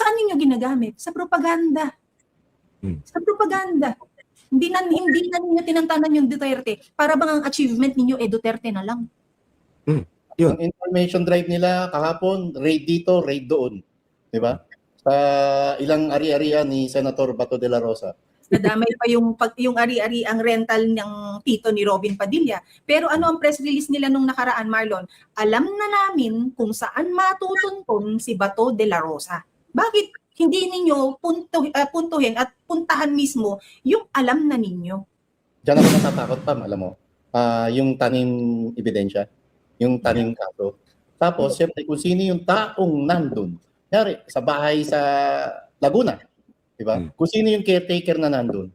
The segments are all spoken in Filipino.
Saan ninyo ginagamit? Sa propaganda. Sa propaganda. Hindi na ninyo tinantanan yung Duterte. Para bang ang achievement ninyo Duterte na lang. Yun. Ang information drive nila kahapon, raid dito, raid doon. Di ba? Sa ilang ari-arian ni Senator Bato de la Rosa. Nadamay pa yung ari-ari ang rental ng tito ni Robin Padilla. Pero ano ang press release nila nung nakaraan, Marlon? Alam na namin kung saan matutuntun si Bato de la Rosa. Bakit hindi ninyo puntuhin at puntahan mismo yung alam na ninyo? Diyan ako natatakot, Pam, alam mo. Yung tanim ebidensya, yung tanim kaso. Tapos, siyempre, kung sino yung taong nandun. Kaya sa bahay sa Laguna, di ba? Kung sino yung caretaker na nandun,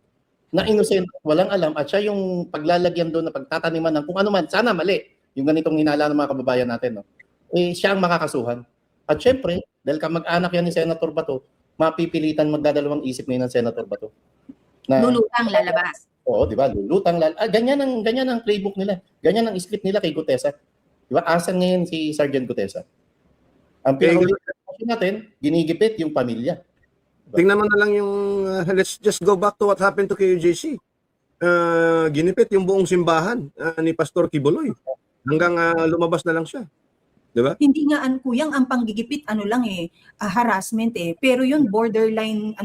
na innocent, walang alam, at siya yung paglalagyan doon na pagtataniman ng kung ano man, sana mali, yung ganitong hinala ng mga kababayan natin, no? Siya ang makakasuhan. At siyempre, dahil kamag-anak yan ni Senator Bato, mapipilitan magdadalawang isip ngayon ng Senator Bato. Lulutang lalabas. Oo, di ba? Lulutang ganyan ang playbook nila. Ganyan ang script nila kay Gutesa. Di ba? Asan ngayon si Sergeant Gutesa? Ang pinaka-question natin, ginigipit yung pamilya. Diba? Tingnan mo na lang yung, let's just go back to what happened to KUJC. Ginipit yung buong simbahan ni Pastor Kibuloy. Hanggang lumabas na lang siya. Diba? Hindi nga kuyang ang panggigipit harassment Pero yun borderline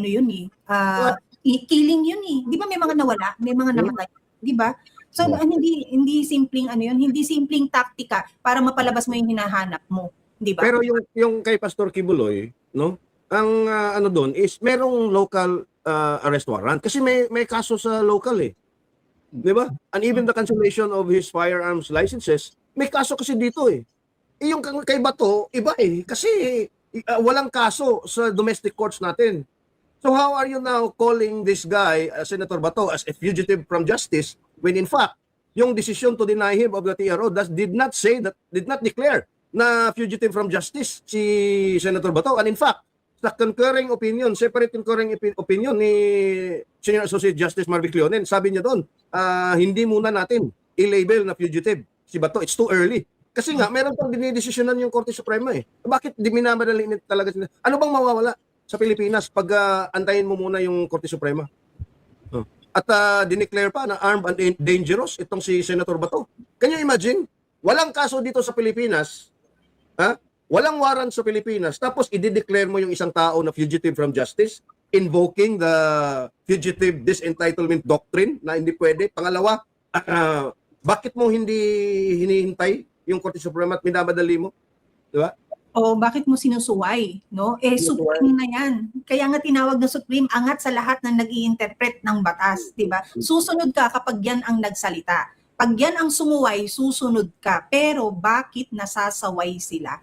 killing yun Di ba may mga nawala, may mga namatay, di ba? So hindi simpleng yun, hindi simpleng taktika para mapalabas mo yung hinahanap mo, di ba? Pero yung kay Pastor Kibuloy, no? Ang doon is merong local arrest warrant kasi may kaso sa local Di ba? And even the cancellation of his firearms licenses, may kaso kasi dito yung kay Bato, iba kasi walang kaso sa domestic courts natin. So how are you now calling this guy, Senator Bato, as a fugitive from justice when in fact, yung decision to deny him of the TRO did not declare na fugitive from justice si Senator Bato. And in fact, sa concurring opinion, separate concurring opinion ni Senior Associate Justice Marvic Leonen, sabi niya doon, hindi muna natin i-label na fugitive si Bato. It's too early. Kasi nga, meron pang dinidesisyonan yung Korte Suprema Bakit di minamadali talaga sila? Ano bang mawawala sa Pilipinas pag antayin mo muna yung Korte Suprema? At dineclare pa na armed and dangerous itong si Senator Bato. Can you imagine? Walang kaso dito sa Pilipinas, walang warrant sa Pilipinas, tapos i-declare mo yung isang tao na fugitive from justice, invoking the fugitive disentitlement doctrine na hindi pwede. Pangalawa, bakit mo hindi hinihintay yung Korte Suprema at minamadali mo? Di ba? O bakit mo sinusuway, no? Supreme na yan. Kaya nga tinawag na Supreme, angat sa lahat ng nag-i-interpret ng batas, di ba? Susunod ka kapag yan ang nagsalita. Pag yan ang sumuway, susunod ka. Pero bakit nasasaway sila?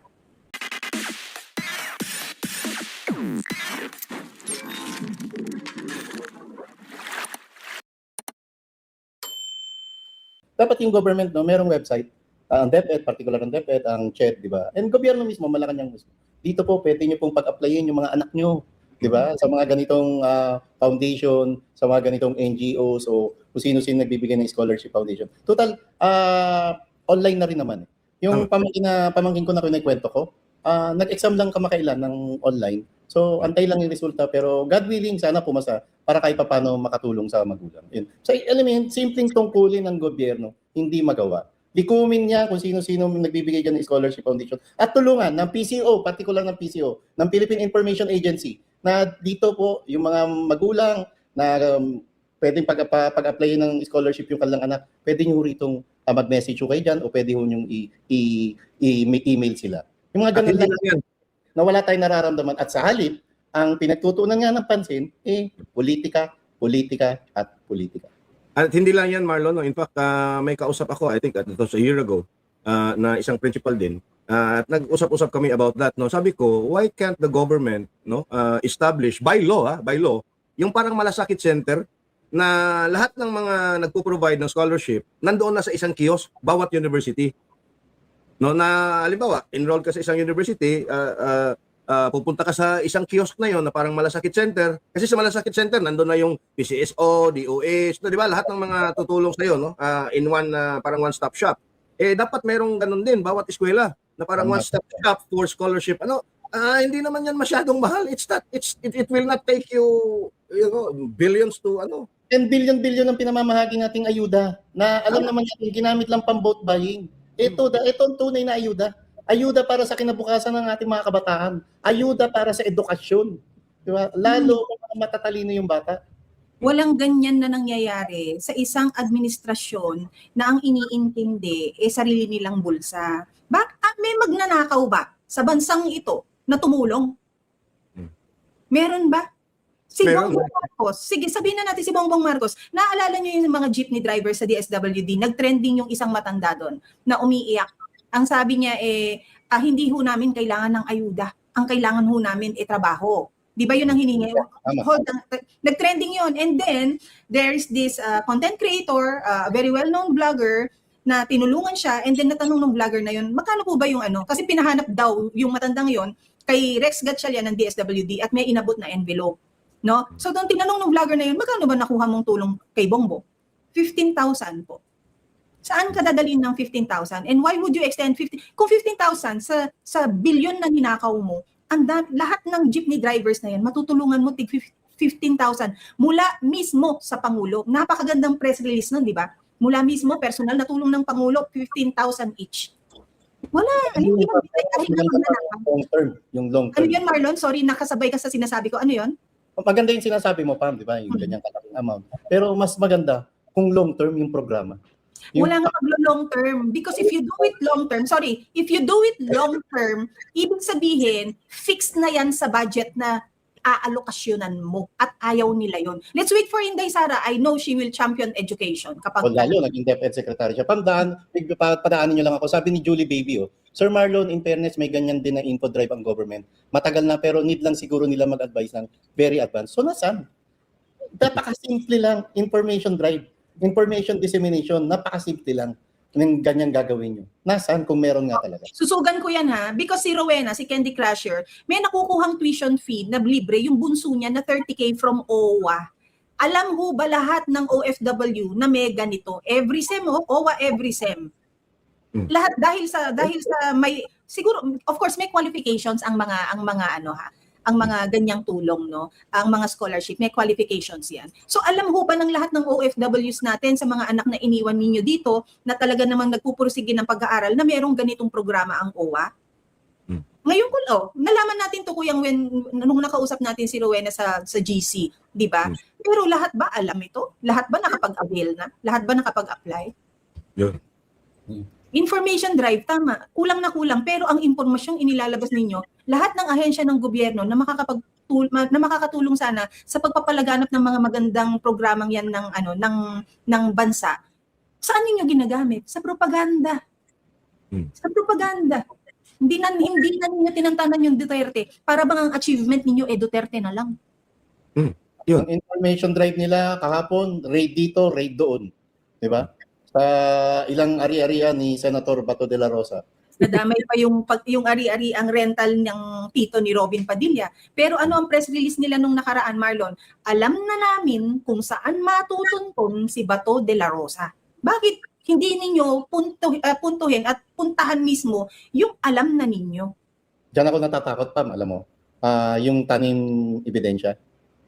Dapat yung government, no, merong website. Ang DepEd, particular ang DepEd, ang CHED, di ba? And gobyerno mismo, Malacanang mismo. Dito po, pwede nyo pong pag-applyin yung mga anak nyo, di ba? Sa mga ganitong foundation, sa mga ganitong NGOs, o kung sino-sino nagbibigay ng scholarship foundation. Total, online na rin naman. Yung pamangkin ko na kwento ko, nag-exam lang kamakailan ng online. So, antay lang yung resulta, pero God willing, sana pumasa para kahit paano makatulong sa magulang. Yun. So, alam mo yun, simpleng tungkulin ng gobyerno, hindi magawa. Likumin niya kung sino-sino nagbibigay dyan ng scholarship foundation at tulungan ng PCO, particular ng PCO, ng Philippine Information Agency, na dito po yung mga magulang na pwedeng pag-apply ng scholarship yung kanilang anak, pwede nyo ritong mag-message kayo dyan o pwede nyo i-email sila. Yung mga ganun lang yan, na wala tayong nararamdaman. At sa halip, ang pinagtutunan nga ng pansin, politika, politika, at politika. At hindi lang yan, Marlon. No? In fact, may kausap ako, I think, it was a year ago, na isang principal din. At nag-usap-usap kami about that. No? Sabi ko, why can't the government establish, by law, yung parang malasakit center na lahat ng mga nagpo-provide ng scholarship, nandoon na sa isang kiosk, bawat university. No, na halimbawa, enroll ka sa isang university, pupunta ka sa isang kiosk na yon na parang malasakit center. Kasi sa malasakit center, nandun na yung PCSO, DOH, no, di ba? Lahat ng mga tutulong sa iyo, no? In one, parang one-stop shop. Dapat merong ganun din, bawat eskwela, na parang one-stop shop for scholarship. Hindi naman yan masyadong mahal. It will not take you, billions to ano. 10 billion ang pinamamahagi nating ayuda na alam naman natin ginamit lang pang vote buying. Ito ang tunay na ayuda. Ayuda para sa kinabukasan ng ating mga kabataan. Ayuda para sa edukasyon. Di ba? Lalo kung matatalino yung bata. Walang ganyan na nangyayari sa isang administrasyon na ang iniintindi sarili nilang bulsa. May magnanakaw ba sa bansang ito na tumulong? Meron ba? Si Meron. Bongbong Marcos, sige sabihin na natin si Bongbong Marcos, naalala niyo yung mga jeepney driver sa DSWD, nagtrending yung isang matanda doon na umiiyak. Ang sabi niya hindi ho namin kailangan ng ayuda. Ang kailangan ho namin trabaho. Di ba yun ang hiningi? Nag-trending yun. And then, there is this content creator, a very well-known vlogger, na tinulungan siya, and then natanong ng vlogger na yun, magkano po ba yung ano? Kasi pinahanap daw yung matandang yun kay Rex Gatchalian ng DSWD at may inabot na envelope. No? So, doon tinanong ng vlogger na yun, magkano ba nakuha mong tulong kay Bongbong? 15,000 po. Saan ka dadalhin ng 15,000? And why would you extend 15? Kung 15,000 sa bilyon na ninakaw mo, lahat ng jeepney drivers na yan, matutulungan mo tig 15,000 mula mismo sa Pangulo. Napakagandang press release nun, di ba? Mula mismo, personal na tulong ng Pangulo, 15,000 each. Wala. Hindi mo kahit na magnanakaw. Long term. Yung long Ano term. yun, Marlon? Sorry, nakasabay ka sa sinasabi ko. Ano yun? Maganda yung sinasabi mo, Pam, di ba? Yung ganyang kalaking amount. Pero mas maganda kung long term yung programa. Wala nga long term. Because if you do it long term, ibig sabihin, fixed na yan sa budget na aalokasyonan mo at ayaw nila yon. Let's wait for Inday Sara. I know she will champion education kapag Lalo, naging DepEd Secretary siya. Padaanin niyo lang ako. Sabi ni Julie Baby, Sir Marlon, in fairness, may ganyan din na info drive ang government. Matagal na pero need lang siguro nila mag-advise ng very advanced. So nasaan? Napakasimple lang. Information drive. Information dissemination. Napakasimple lang. Yung ganyan gagawin nyo. Nasaan kung meron nga talaga? susugan ko yan ha, because si Rowena, si Candy Crusher, may nakukuhang tuition fee na libre, yung bunso niya na 30K from OWA. Alam ho ba lahat ng OFW na may ganito? Every SEM, OWA every SEM. Lahat dahil sa may siguro of course may qualifications ang mga ang mga ganyang tulong, no? Ang mga scholarship, may qualifications yan. So alam ho ba ng lahat ng OFWs natin sa mga anak na iniwan ninyo dito na talaga namang nagpupursige ng pag-aaral na mayroong ganitong programa ang OWA? Ngayon ko, nalaman natin to kuyang nung nakausap natin si Rowena sa GC, di ba? Pero lahat ba alam ito? Lahat ba nakapag-avail na? Lahat ba nakapag-apply? Yeah. Information drive, tama. Kulang na kulang. Pero ang impormasyong inilalabas ninyo, lahat ng ahensya ng gobyerno na makakatulong sana sa pagpapalaganap ng mga magandang programang yan ng bansa, saan ninyo ginagamit? Sa propaganda. Sa propaganda. Hindi na ninyo tinantanan yung Duterte. Para bang ang achievement ninyo Duterte na lang. Yung information drive nila kahapon, raid dito, raid doon. Di ba? Sa ilang ari-arian ni Senator Bato de la Rosa. Nadamay pa yung ari-ari ang rental ng tito ni Robin Padilla. Pero ano ang press release nila nung nakaraan, Marlon? Alam na namin kung saan matutunton si Bato de la Rosa. Bakit hindi ninyo puntuhin at puntahan mismo yung alam na ninyo? Diyan ako natatakot, Pam, alam mo. Yung tanim ebidensya,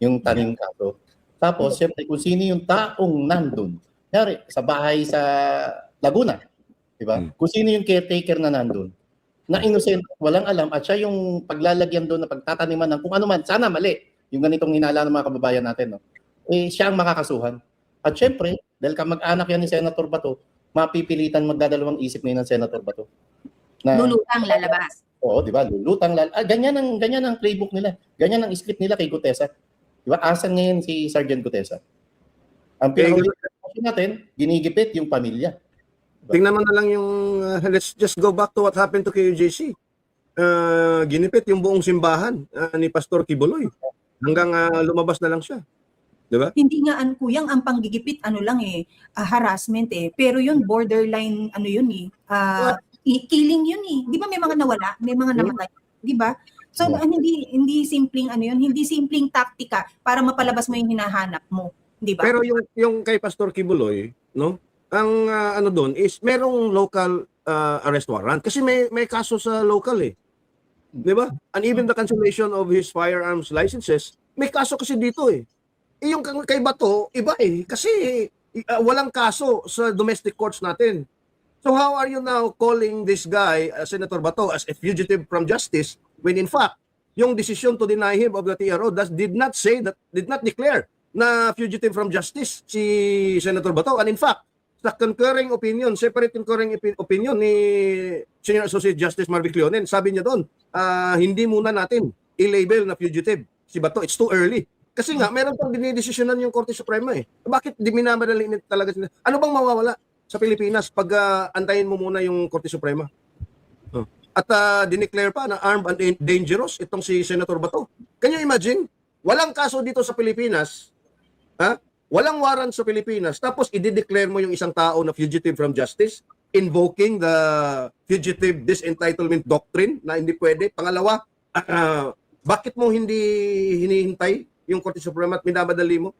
yung tanim kaso. Tapos, siyempre, kung sino yung taong nandun. Nyari, sa bahay sa Laguna, di ba? Kung sino yung caretaker na nandun, na innocent, walang alam, at siya yung paglalagyan doon na pagtataniman ng kung ano man, sana mali, yung ganitong hinala ng mga kababayan natin, no? Siya ang makakasuhan. At syempre, dahil kamag-anak yan ni Senator Bato, mapipilitan magdadalawang isip ngayon ng Senator Bato. Lulutang lalabas. Oo, di ba? Lulutang ganyan ang playbook nila. Ganyan ang script nila kay Gutesa. Di ba? Asan ngayon si Sergeant Gutesa? Ang pinaka natin, ginigipit yung pamilya. Tingnan mo na lang yung, let's just go back to what happened to KUJC. Ginipit yung buong simbahan ni Pastor Kibuloy. Hanggang lumabas na lang siya. Diba? Hindi nga kuyang ang panggigipit harassment pero yun borderline killing yun Di ba may mga nawala, may mga namatay, di ba? So hindi simpleng hindi simpleng taktika para mapalabas mo yung hinahanap mo, di ba? Pero yung kay Pastor Kibuloy, no? Ang doon is merong local arrest warrant kasi may kaso sa local . 'Di ba? And even the cancellation of his firearms licenses, may kaso kasi dito eh. Yung kay Bato, iba eh. Kasi walang kaso sa domestic courts natin. So how are you now calling this guy, Senator Bato, as a fugitive from justice when in fact, yung decision to deny him of the TRO did not declare na fugitive from justice si Senator Bato. And in fact, sa concurring opinion, separate concurring opinion ni Senior Associate Justice Marvic Leonen, sabi niya doon, hindi muna natin i-label na fugitive si Bato. It's too early. Kasi nga, meron pang dinidesisyonan yung Korte Suprema eh. Bakit di minamadali talaga sila? Ano bang mawawala sa Pilipinas pag antayin mo muna yung Korte Suprema? At dineclare pa na armed and dangerous itong si Senator Bato. Can you imagine? Walang kaso dito sa Pilipinas, walang warrant sa Pilipinas, tapos i-declare mo yung isang tao na fugitive from justice, invoking the fugitive disentitlement doctrine na hindi pwede. Pangalawa, bakit mo hindi hinihintay yung Korte Suprema at minamadali mo?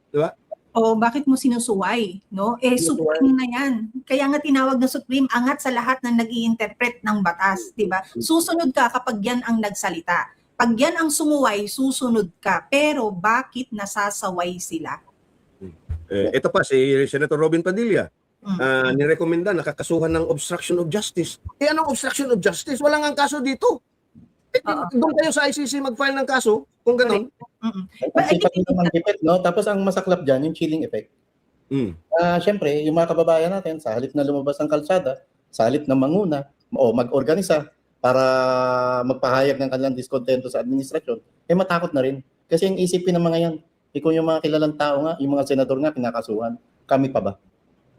Di ba? O bakit mo sinusuway, no? Supreme na yan. Kaya nga tinawag na Supreme, angat sa lahat ng nag-i-interpret ng batas, di ba? Susunod ka kapag yan ang nagsalita. Pag yan ang sumuway, susunod ka. Pero bakit nasasaway sila? Ito pa, si Senator Robin Padilla, nirekomenda nakakasuhan ng obstruction of justice. Anong obstruction of justice? Walang ang kaso dito. Doon kayo sa ICC mag-file ng kaso, kung gano'n. Ang pati naman gipit, no? Tapos ang masaklap dyan, yung chilling effect. Siyempre, yung mga kababayan natin, sa halip na lumabas ang kalsada, sa halip na manguna, o mag-organisa para magpahayag ng kanilang diskontento sa administrasyon, matakot na rin. Kasi yung isipin ng mga yan, kung yung mga kilalang tao nga, yung mga senador nga, kinakasuhan, kami pa ba?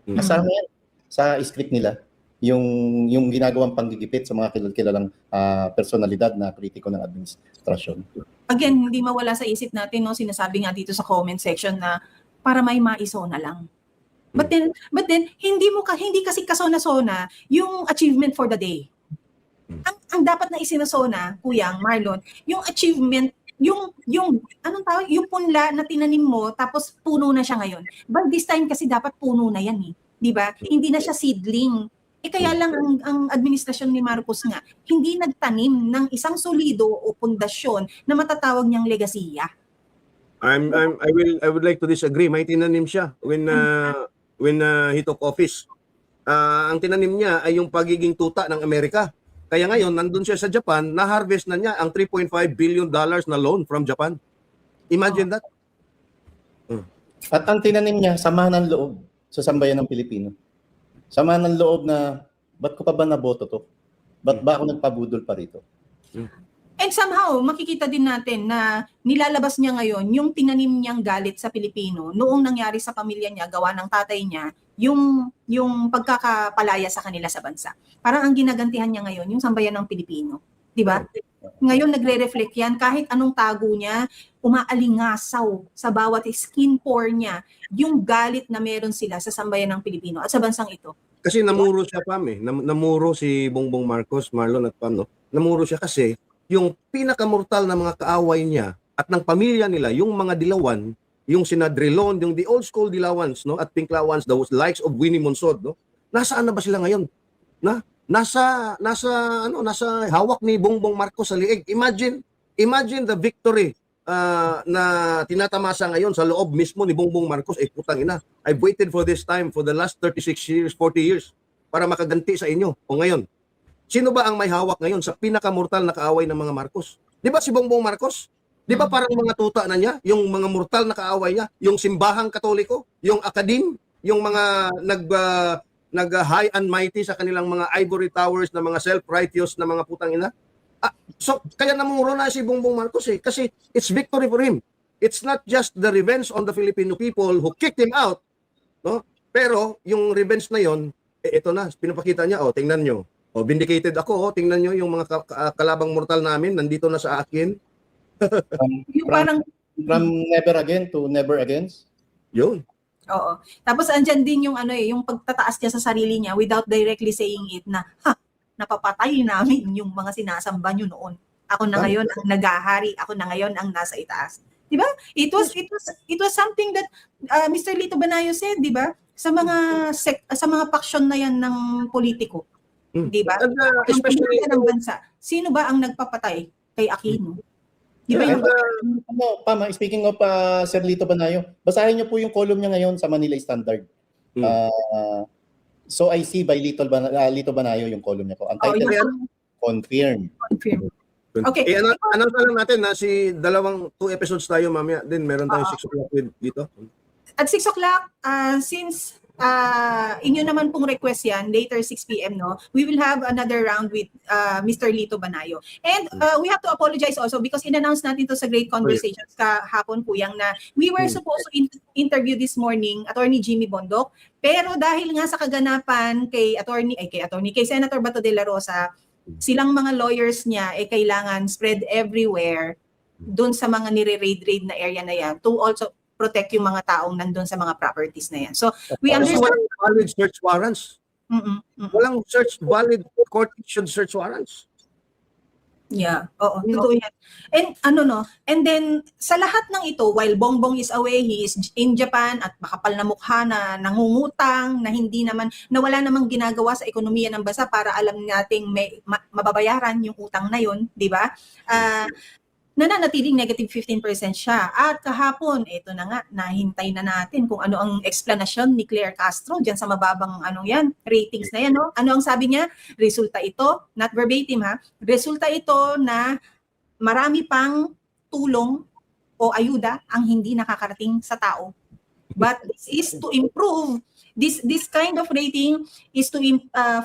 Kasama yan sa script nila, yung ginagawang panggigipit sa mga kilalang personalidad na kritiko ng administrasyon. Again, hindi mawala sa isip natin, no, sinasabi nga dito sa comment section na para may maisona lang. But then hindi kasi kasona-sona yung achievement for the day. Ang dapat na isinasona, Kuya Marlon, yung achievement, yung anong tawag, yung punla na tinanim mo tapos puno na siya ngayon. But this time kasi dapat puno na yan eh, 'di ba? Hindi na siya seedling. Kaya lang ang administrasyon ni Marcos nga hindi nagtanim ng isang solido o pundasyon na matatawag niyang legasiya. I would like to disagree. May tinanim siya when he took office. Ang tinanim niya ay yung pagiging tuta ng Amerika. Kaya ngayon nandun siya sa Japan, na-harvest na niya ang $3.5 billion na loan from Japan. Imagine that. At ang tinanim niya, samahan ng loob sa sambayan ng Pilipino. Samahan ng loob na, ba't ko pa ba naboto to? Ba't ba ako nagpabudol pa rito? And somehow, makikita din natin na nilalabas niya ngayon yung tinanim niyang galit sa Pilipino noong nangyari sa pamilya niya, gawa ng tatay niya, yung pagkakapalaya sa kanila sa bansa. Parang ang ginagantihan niya ngayon, yung sambayan ng Pilipino. Di ba? Ngayon nagre-reflect yan, kahit anong tago niya, umaalingasaw sa bawat skin pore niya, yung galit na meron sila sa sambayan ng Pilipino at sa bansang ito. Kasi namuro siya, Pam eh. Namuro si Bongbong Marcos, Marlon at Pam, no? Namuro siya kasi yung pinakamortal na mga kaaway niya at ng pamilya nila, yung mga dilawan, yung sina Drilon, yung the old school dilawans, no, at Pinklawans, the likes of Winnie Monsod, no, nasaan na ba sila ngayon? Nasa hawak ni Bongbong Marcos sa liig. Imagine the victory na tinatamasa ngayon sa loob mismo ni Bongbong Marcos. Putang ina, I've waited for this time for the last 36 years, 40 years para makaganti sa inyo. O ngayon, sino ba ang may hawak ngayon sa pinakamortal na kaaway ng mga Marcos? Di ba si Bongbong Marcos? Di ba parang mga tuta na niya, yung mga mortal na kaaway niya, yung simbahang katoliko, yung akadim, yung mga nag-high and mighty sa kanilang mga ivory towers na mga self-righteous na mga putang ina? So, kaya namuro na si Bongbong Marcos eh, kasi it's victory for him. It's not just the revenge on the Filipino people who kicked him out, no? Pero yung revenge na yon, ito na, pinapakita niya, tingnan nyo. Vindicated ako, tingnan nyo yung mga kalabang mortal namin, nandito na sa akin. From never again to never against. Yun. Oo. Tapos andyan din yung yung pagtataas niya sa sarili niya without directly saying it na, napapatay namin yung mga sinasamba niyo noon. Ako na ngayon ang nagahari, ako na ngayon ang nasa itaas. 'Di ba? It was something that Mr. Lito Banayo said, 'di ba? Sa mga faction na yan ng politiko. Di ba? And, Especially especially, ng bansa. Sino ba ang nagpapatay kay Aquino? Di ba and, yung Pama, speaking of Sir Lito Banayo, basahin niyo po yung column niya ngayon sa Manila Standard. Ah, so I see by Lito Banayo yung column niya po. Ang title yung Confirm. confirm. Okay. Announce na lang natin na si 2 episodes tayo mamaya din. Meron tayong 6 o'clock dito. At 6 o'clock, since inyo naman pong request yan, later 6 p.m., no, we will have another round with Mr. Lito Banayo. And we have to apologize also because in-announce natin to sa Great Conversations kahapon, Kuyang, na we were supposed to interview this morning Attorney Jimmy Bondoc, pero dahil nga sa kaganapan kay Senator Bato de la Rosa, silang mga lawyers niya kailangan spread everywhere doon sa mga nire-raid na area na yan to also protect yung mga taong nandun sa mga properties na yan. So, we Kasi understand. walang valid search warrants. Walang valid court-issued search warrants. Yeah, oo, totoo yan. And and then sa lahat ng ito, while Bongbong is away, he is in Japan at makapal na mukha na nangungutang, na wala namang ginagawa sa ekonomiya ng bansa para alam nating mababayaran yung utang na yun, di ba? Nananatiling negative 15% siya. At kahapon, ito na nga, nahintay na natin kung ano ang explanation ni Claire Castro dyan sa mababang ratings na yan. No? Ano ang sabi niya? Resulta ito, not verbatim ha, resulta ito na marami pang tulong o ayuda ang hindi nakakarating sa tao. But this is to improve, this kind of rating is to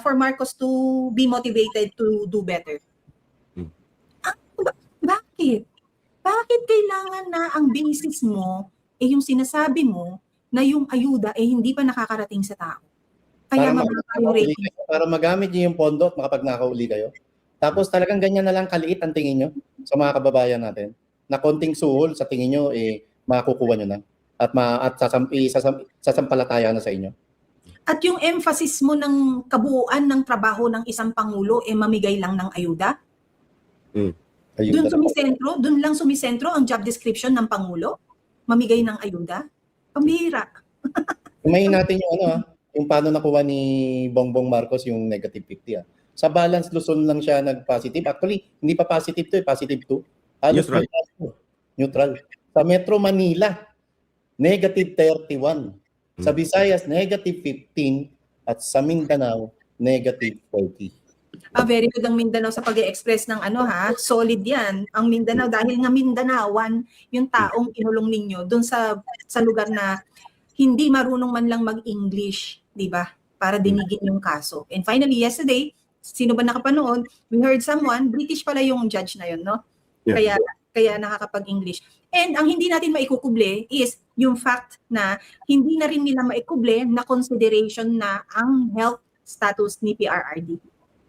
for Marcos to be motivated to do better. Bakit? Bakit kailangan na ang basis mo yung sinasabi mo na yung ayuda hindi pa nakakarating sa tao? Kaya mababa yung rating. Para magamit niyo yung pondo at makapagnakauli kayo. Tapos talagang ganyan na lang kaliit ang tingin nyo sa mga kababayan natin. Na konting suhol sa tingin nyo makukuha nyo na. At sasampalataya na sa inyo. At yung emphasis mo ng kabuuan ng trabaho ng isang pangulo mamigay lang ng ayuda? Doon lang sumisentro ang job description ng Pangulo? Mamigay ng ayuda? Pambihira. Kumain natin yung yung paano nakuha ni Bongbong Marcos yung negative 50. Sa balance Luzon lang siya nag-positive. Actually, hindi pa positive to, positive 2. Neutral. Sa Metro Manila, negative 31. Sa Visayas, negative 15. At sa Mindanao, negative 40. Very good ang Mindanao sa pag-e-express ng solid yan. Ang Mindanao, dahil nga Mindanaoan, yung taong kinulong ninyo doon sa lugar na hindi marunong man lang mag-English, di ba? Para dinigin yung kaso. And finally, yesterday, sino ba nakapanood? We heard someone, British pala yung judge na yun, no? Yeah. Kaya nakakapag-English. And ang hindi natin maikukuble is yung fact na hindi na rin nila maikuble na consideration na ang health status ni PRRD.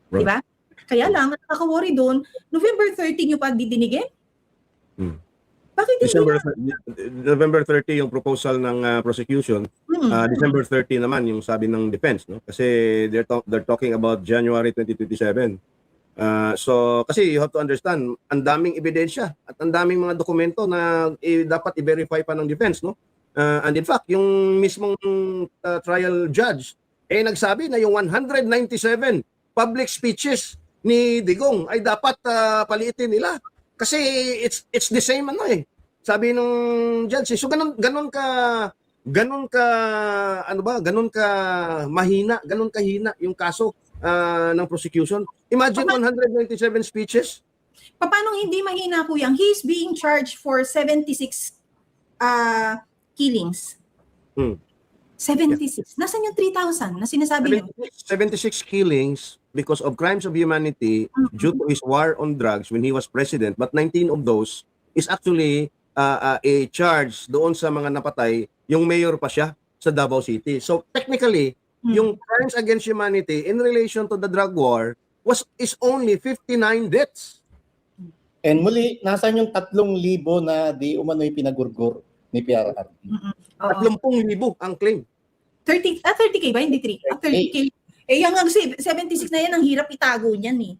Right. Diba? Kaya lang, nakaka-worry doon, November 30 nyo pa didinigin? Bakit November 30 yung proposal ng prosecution. December 30 naman yung sabi ng defense, no? Kasi they're talking about January 2027. So kasi you have to understand, ang daming ebidensya at ang daming mga dokumento na dapat i-verify pa ng defense, no? And in fact, yung mismong trial judge nagsabi na yung 197 public speeches ni Digong ay dapat paliitin nila kasi it's the same sabi nung judge. So ganun ka mahina, ganun kahina yung kaso ng prosecution. Imagine 197 speeches. Paano hindi mahina, Kuyang? He's being charged for 76 killings. 76. Nasaan yung 3,000 na sinasabi niyo? 76 killings because of crimes of humanity due to his war on drugs when he was president. But 19 of those is actually a charge doon sa mga napatay. Yung mayor pa siya sa Davao City. So technically, yung crimes against humanity in relation to the drug war is only 59 deaths. And muli, nasaan yung 3,000 na di umano'y pinagurgur ni PRRD? 30,000 ang claim. 30K ba? Hindi 3. 30K. Yung 76 na yan, ang hirap itago niyan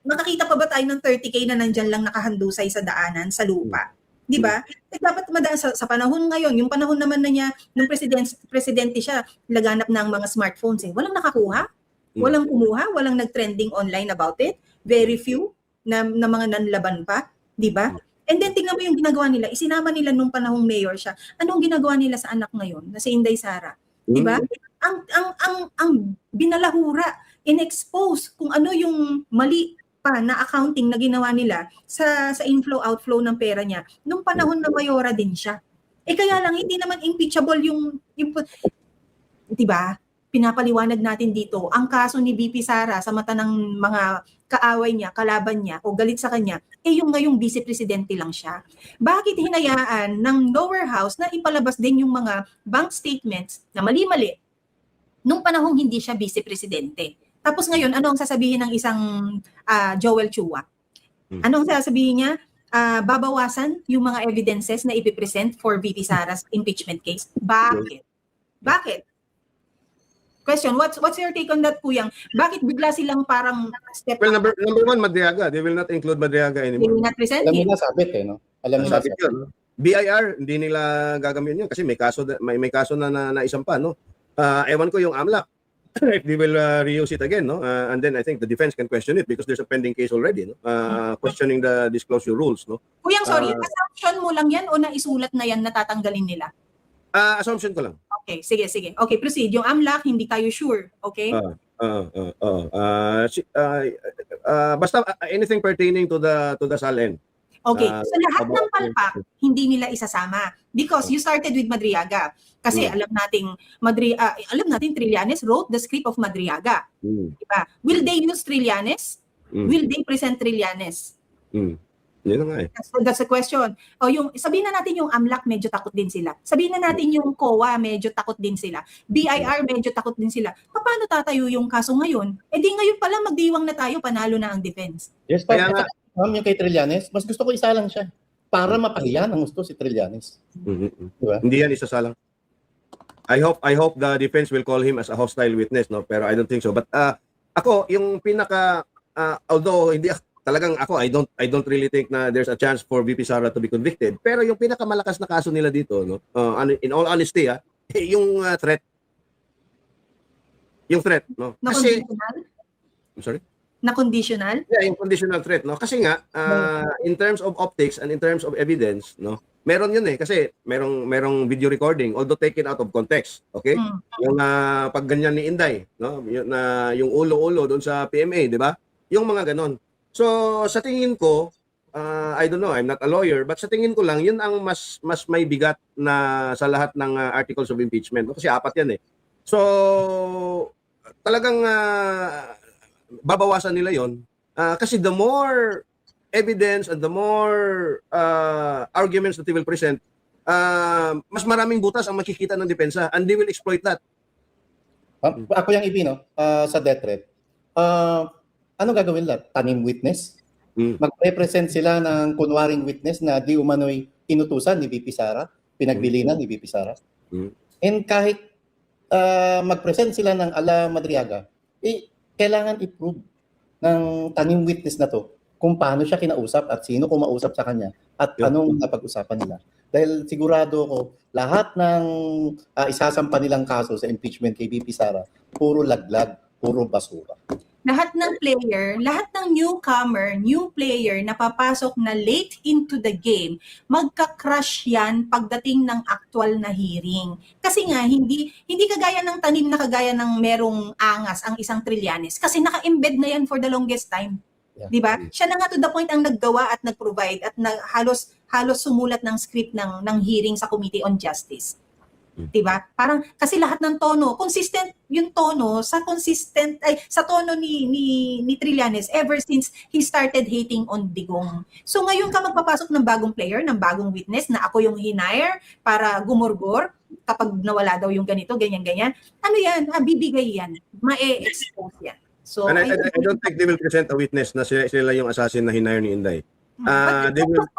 Makakita pa ba tayo ng 30K na nandyan lang nakahandusay sa daanan, sa lupa? Di ba? Dapat madaan sa panahon ngayon, yung panahon naman na niya, nung presidente siya, laganap ng mga smartphones walang nakakuha. Walang kumuha, walang nag-trending online about it. Very few na mga nanlaban pa, di ba? And then tingnan mo yung ginagawa nila. Isinama nila nung panahong mayor siya. Anong ginagawa nila sa anak ngayon na si Inday Sara? Di ba? Ang binalahura, in-expose kung ano yung mali pa na accounting na ginawa nila sa inflow outflow ng pera niya nung panahon na mayora din siya. Kaya lang hindi naman impeachable yung 'di ba? Pinapaliwanag natin dito ang kaso ni VP Sara sa mata ng mga kaaway niya, kalaban niya o galit sa kanya, yung ngayong vice presidente lang siya. Bakit hinayaan ng lower house na ipalabas din yung mga bank statements na mali-mali nung panahong hindi siya vice presidente? Tapos ngayon, ano ang sasabihin ng isang Joel Chua? Ano ang sasabihin niya? Babawasan yung mga evidences na ipipresent for VP Sara's impeachment case. Bakit? Bakit? Question, what's your take on that, Kuyang? Bakit bigla silang parang step Well, up? number one, Madriaga. They will not include Madriaga They anymore. will not present Alam him. nila sabit no? Alam nila Sabit sabit. yun. BIR, hindi nila gagamitin yun kasi may kaso na isampa, no? Ewan ko yung AMLAC. If they will reuse it again, no? And then I think the defense can question it because there's a pending case already, no? Questioning the disclosure rules, no? Kuyang, sorry, assumption mo lang yan o naisulat na yan natatanggalin nila? Assumption ko lang. Okay, sige. Okay, proceed. Yung AMLAC, hindi tayo sure. Okay? Basta anything pertaining to the SALN. Okay, so lahat about- ng palpak, hindi nila isasama. Because you started with Madriaga. Kasi alam natin Trillanes wrote the script of Madriaga. Diba? Will they use Trillanes? Will they present Trillanes? Yun na nga eh. That's the question. O sabihin na natin yung AMLAC, medyo takot din sila. Sabihin na natin yung COA, medyo takot din sila. BIR, medyo takot din sila. Paano tatayo yung kaso ngayon? Di ngayon pala magdiwang na tayo, panalo na ang defense. Yes, Kaya nga- yung kay Trillanes, mas gusto ko isa lang siya. Para mapahiya ng gusto si Trillanes. Diba? Hindi yan isasalang. I hope the defense will call him as a hostile witness, no? Pero I don't think so. But ako yung pinaka although hindi talagang ako I don't really think na there's a chance for VP Sara to be convicted. Pero yung pinakamalakas na kaso nila dito, no? In all honesty, yung threat. Yung threat, no? Na Kasi conditional? I'm sorry. Na conditional? Yeah, yung conditional threat, no? Kasi nga in terms of optics and in terms of evidence, no? Meron yun eh kasi merong video recording although taken out of context, okay? Yung pag ganyan ni Inday, no? Yung ulo-ulo doon sa PMA, di ba? Yung mga ganon. So sa tingin ko, I don't know, I'm not a lawyer, but sa tingin ko lang yun ang mas may bigat na sa lahat ng articles of impeachment, no? Kasi 4 yan eh. So talagang babawasan nila yon kasi the more evidence and the more arguments that they will present, mas maraming butas ang makikita ng depensa and they will exploit that. Ako yung ibi, no? Sa death threat. Ano gagawin nila? Tanim witness? Mag-represent sila ng kunwaring witness na di umano'y inutusan ni VP Sara, pinagbilinan ni VP Sara. And kahit mag-present sila ng ala Madriaga, kailangan i-prove ng tanim witness na to kung paano siya kinausap at sino kumausap sa kanya at anong napag-usapan nila. Dahil sigurado ko, lahat ng isasampa nilang kaso sa impeachment kay VP Sara, puro laglag, puro basura. Lahat ng player, lahat ng newcomer, new player na papasok na late into the game, magka-crush yan pagdating ng actual na hearing. Kasi nga, hindi kagaya ng tanim na kagaya ng merong angas ang isang Trillanes. Kasi naka-embed na yan for the longest time. Yeah. Di ba? Siya na nga to the point ang naggawa at nag-provide at halos sumulat ng script ng hearing sa Committee on Justice. Diba? Parang kasi lahat ng tono, consistent yung tono sa tono ni Trillanes ever since he started hating on Digong. So ngayon ka magpapasok ng bagong player, ng bagong witness na ako yung hinire para gumurgor kapag nawala daw yung ganito, ganyan. Ano yan? Bibigay yan. Ma-expose yan. So And I don't think they will present a witness na sila yung assassin na hinire ni Inday. They will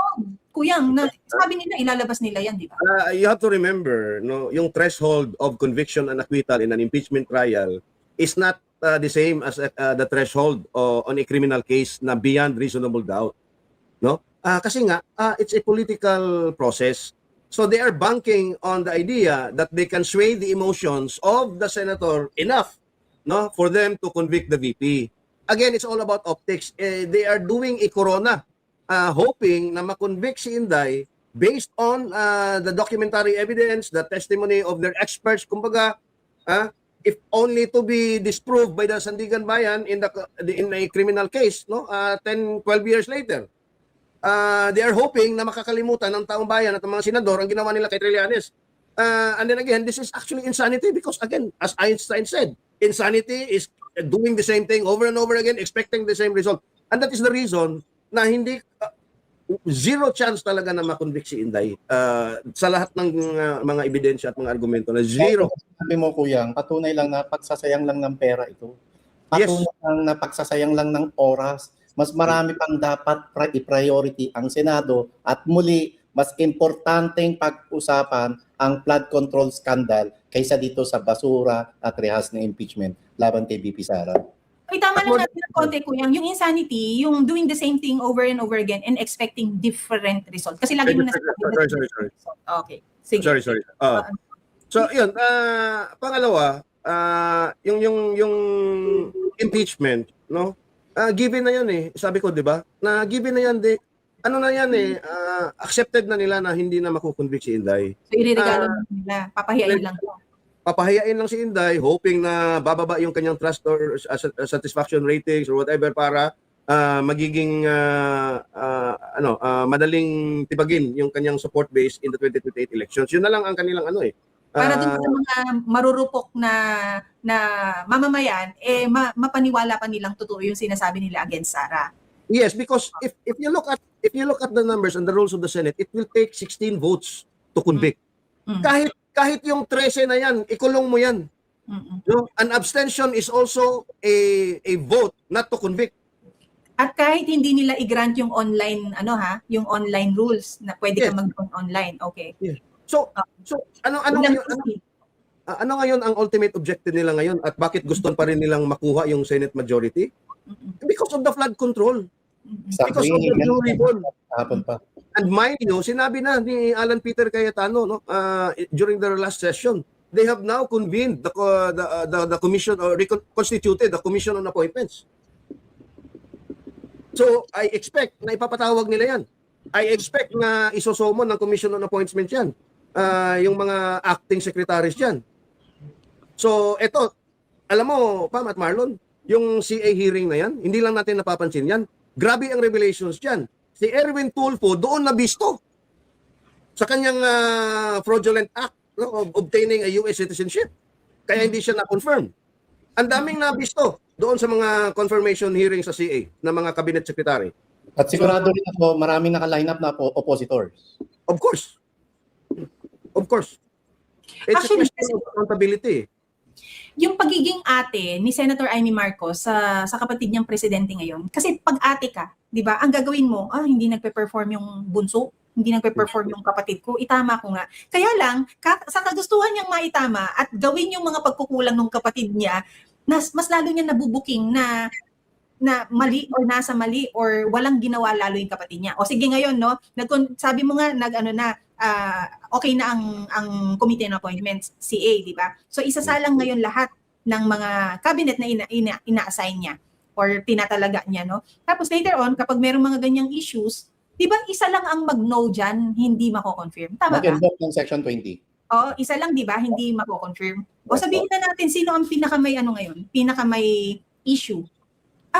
Kuyang, sabi nila, ilalabas nila yan, di ba? You have to remember, no, yung threshold of conviction and acquittal in an impeachment trial is not the same as the threshold on a criminal case na beyond reasonable doubt, no? Kasi nga it's a political process. So they are banking on the idea that they can sway the emotions of the senator enough no, for them to convict the VP. Again, it's all about optics. They are doing a corona, hoping na makonvict si Inday based on the documentary evidence, the testimony of their experts. Kumbaga, if only to be disproved by the Sandigan Bayan in a criminal case, no, 10, 12 years later. They are hoping na makakalimutan ng taong bayan at ng mga senador ang ginawa nila kay Trillanes. And then again, this is actually insanity because again, as Einstein said, insanity is doing the same thing over and over again, expecting the same result. And that is the reason na hindi, zero chance talaga na makonvict si Inday sa lahat ng mga ebidensya at mga argumento na zero. Sabi mo, Kuyang, patunay lang na pagsasayang lang ng pera ito. Yes. Patunay lang na pagsasayang lang ng oras. Mas marami pang dapat i-priority ang Senado at muli, mas importanteng pag-usapan ang flood control scandal kaysa dito sa basura at rehas na impeachment laban kay VP Sara. Ay, tama lang natin ng konti, Kuyang. Yung insanity, yung doing the same thing over and over again and expecting different result. Kasi lagi mo nasasabi. Sorry. Okay. Sige. Sorry. So, yun. Pangalawa, yung impeachment, no? Given na yan eh. Sabi ko, di ba? Na given na yan, ano na yan eh, accepted na nila na hindi na makukonvict si Inday. So, iririgalo na nila. Papahiyain lang. Papahayain lang si Inday, hoping na bababa yung kanyang trust or satisfaction ratings or whatever para magiging madaling tibagin yung kanyang support base in the 2028 elections. Yun na lang ang kanilang Para dun sa mga marurupok na mamamayan, mapaniwala pa nilang totoo yung sinasabi nila against Sara. Yes, because if you look at the numbers and the rules of the Senate, it will take 16 votes to convict. Kahit yung 13 na yan, ikulong mo yan. No? An abstention is also a vote not to convict. At kahit hindi nila i-grant yung online yung online rules na pwede ka mag-vote online. Okay. Yeah. So ano ngayon ang ultimate objective nila ngayon at bakit gusto pa rin nilang makuha yung Senate majority? Because of the flood control. Because of the Blue Ribbon. And mind you, sinabi na ni Alan Peter Cayetano during their last session, they have now convened the commission or reconstituted the Commission on Appointments. So I expect na ipapatawag nila yan. I expect na isosomon ng Commission on Appointments yan. Yung mga acting secretaries dyan. So eto, alam mo, Pam at Marlon, yung CA hearing na yan, hindi lang natin napapansin yan. Grabe ang revelations dyan. Si Erwin Tulfo doon nabisto sa kanyang fraudulent act of obtaining a US citizenship. Kaya hindi siya na-confirm. Ang daming nabisto doon sa mga confirmation hearing sa CA ng mga cabinet secretary. At sigurado rin ako, maraming naka-line up na oppositors. Of course. It's Actually, a question of accountability. Yung pagiging ate ni Senator Amy Marcos sa kapatid niyang presidente ngayon, kasi pag ate ka, di ba, ang gagawin mo, hindi nagpe-perform yung bunso, hindi nagpe-perform yung kapatid ko, itama ko nga. Kaya lang, sa kagustuhan niyang maitama at gawin yung mga pagkukulang ng kapatid niya, mas lalo niya nabubuking na mali or nasa mali or walang ginawa lalo yung kapatid niya. O sige ngayon, no, sabi mo nga, okay na ang Committee on Appointments, CA, di ba? So isasalang ngayon lahat ng mga cabinet na ina-assign niya or tinatalaga niya, no? Tapos later on, kapag merong mga ganyang issues, di ba isa lang ang mag-no dyan, hindi mako-confirm. Tama ba? Mag-invoke ng Section 20. Oo, isa lang, di ba? Hindi mako-confirm. O sabihin na natin, sino ang pinakamay pinakamay issue?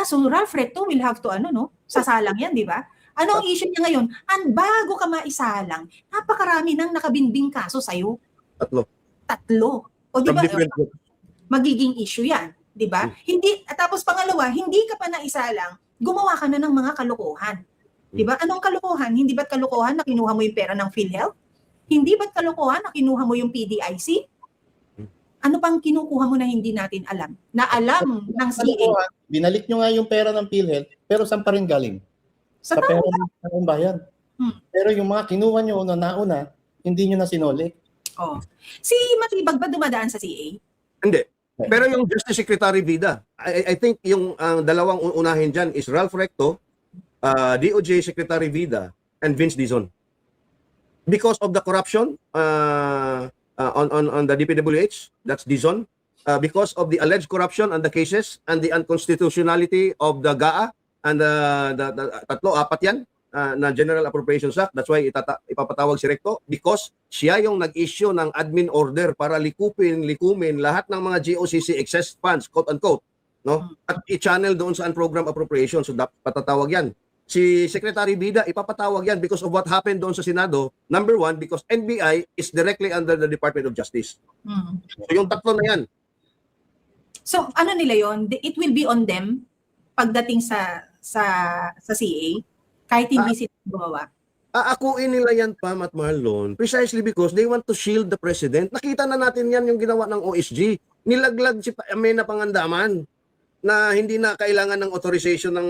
So Ralph Recto will have to sasalang yan, di ba? Ano ang issue niya ngayon? Bago ka maisalang, napakarami nang nakabinbing kaso sa'yo. Tatlo. O di ba, magiging issue yan. Di ba? Tapos pangalawa, hindi ka pa naisalang, gumawa ka na ng mga kalokohan. Di ba? Anong kalokohan? Hindi ba't kalokohan na kinuha mo yung pera ng PhilHealth? Hindi ba't kalokohan na kinuha mo yung PDIC? Ano pang kinukuha mo na hindi natin alam? Na alam ng CA. Binalik nyo nga yung pera ng PhilHealth, pero saan pa rin galing? Sa pera ng bayan. Pero yung mga kinuha nyo na nauna, hindi nyo na sinuli. Si Matibag ba dumadaan sa CA? Hindi. Pero yung Justice Secretary Vida, I think yung dalawang unahin dyan is Ralph Recto, DOJ Secretary Vida, and Vince Dizon. Because of the corruption on the DPWH, that's Dizon. because of the alleged corruption and the cases and the unconstitutionality of the GAA and the tatlo, apat yan na General Appropriations Act. That's why ipapatawag si Recto because siya yung nag-issue ng admin order para likumin lahat ng mga GOCC excess funds, quote-unquote, no? At i-channel doon sa unprogrammed appropriation. So patatawag yan. Si Secretary Bida, ipapatawag yan because of what happened doon sa Senado. Number one, because NBI is directly under the Department of Justice. So yung tatlo na yan. So ano nila yon? It will be on them pagdating sa CA kahit hindi sila gumawa. Aakuin nila yan, Pam at Marlon, precisely because they want to shield the president. Nakita na natin yan yung ginawa ng OSG. Nilaglag si Amena Pangandaman na hindi na kailangan ng authorization ng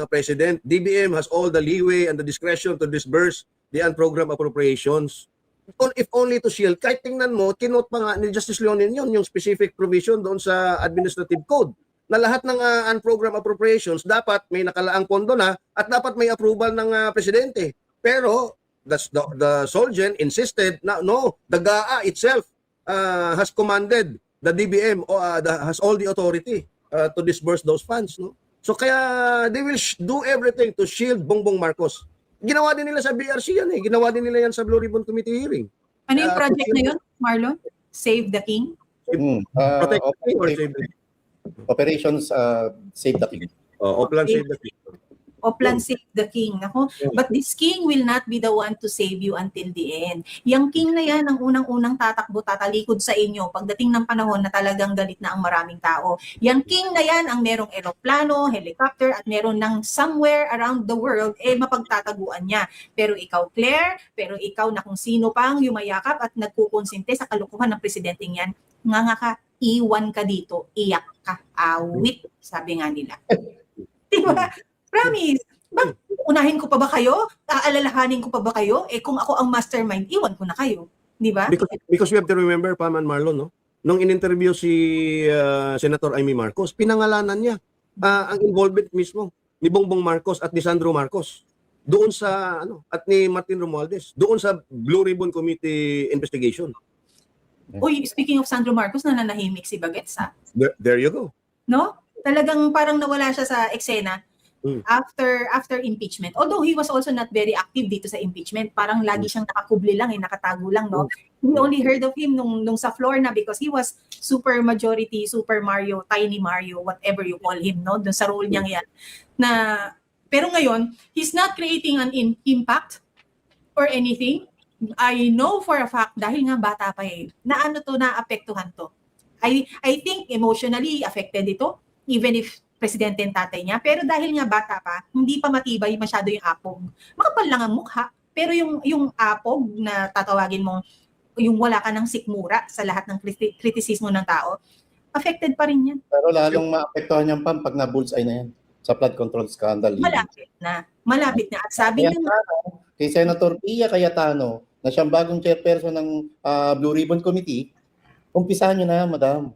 president. DBM has all the leeway and the discretion to disburse the unprogrammed appropriations. If only to shield. Kahit tingnan mo, kinote pa nga ni Justice Leonin yun, yung specific provision doon sa administrative code na lahat ng unprogrammed appropriations dapat may nakalaang pondo na at dapat may approval ng presidente. Pero the Solgen insisted na no, the GAA itself has commanded the DBM has all the authority to disburse those funds, no? So kaya they will do everything to shield Bongbong Marcos. Ginawa din nila sa BRC yan eh. Ginawa din nila yan sa Blue Ribbon Committee hearing. Ano yung project na yun, Marlon? Save the King? Protect the King or Save the King? Operations Save the King. Oplan Save the King. Oplan Save the King. Ako, but this king will not be the one to save you until the end. Yang king na yan ang unang-unang tatakbo, tatalikod sa inyo pagdating ng panahon na talagang galit na ang maraming tao. Yang king na yan ang merong eroplano, helicopter, at meron ng somewhere around the world, mapagtataguan niya. Pero ikaw, Claire, pero ikaw na kung sino pang yumayakap at nagkukonsinte sa kalukuhan ng presidenteng yan, nga ka, iwan ka dito, iyak ka, awit, sabi nga nila. Diba? Promise. Unahin ko pa ba kayo? Aalalahanin ko pa ba kayo? Kung ako ang mastermind, iwan ko na kayo. Di ba? Because we have to remember, Pam and Marlon, no? Nung in-interview si Senator Amy Marcos, pinangalanan niya ang involvement mismo ni Bongbong Marcos at ni Sandro Marcos doon sa, at ni Martin Romualdez, doon sa Blue Ribbon Committee investigation. Uy, speaking of Sandro Marcos, nananahimik si Bagets, ha? There you go. No? Talagang parang nawala siya sa eksena after impeachment. Although he was also not very active dito sa impeachment, parang lagi siyang nakakubli lang, nakatago lang, no? We only heard of him nung sa floor na because he was super majority, super Mario, tiny Mario, whatever you call him, no? Dun sa role niyang yan. Pero ngayon, he's not creating an impact or anything. I know for a fact, dahil nga bata pa naapektuhan to. I think emotionally affected ito, even if presidente ang tatay niya, pero dahil nga bata pa, hindi pa matibay masyado yung apog. Makapal lang ang mukha, pero yung apog na tatawagin mo, yung wala ka ng sikmura sa lahat ng kritisismo ng tao, affected pa rin yan. Pero lalong maapektuhan yan, Pam, pag na-bullseye na yan sa flood control scandal. Malapit na. At sabi niya kay Senator Pia Cayetano, na siyang bagong chairperson ng Blue Ribbon Committee, umpisahan nyo na, madam.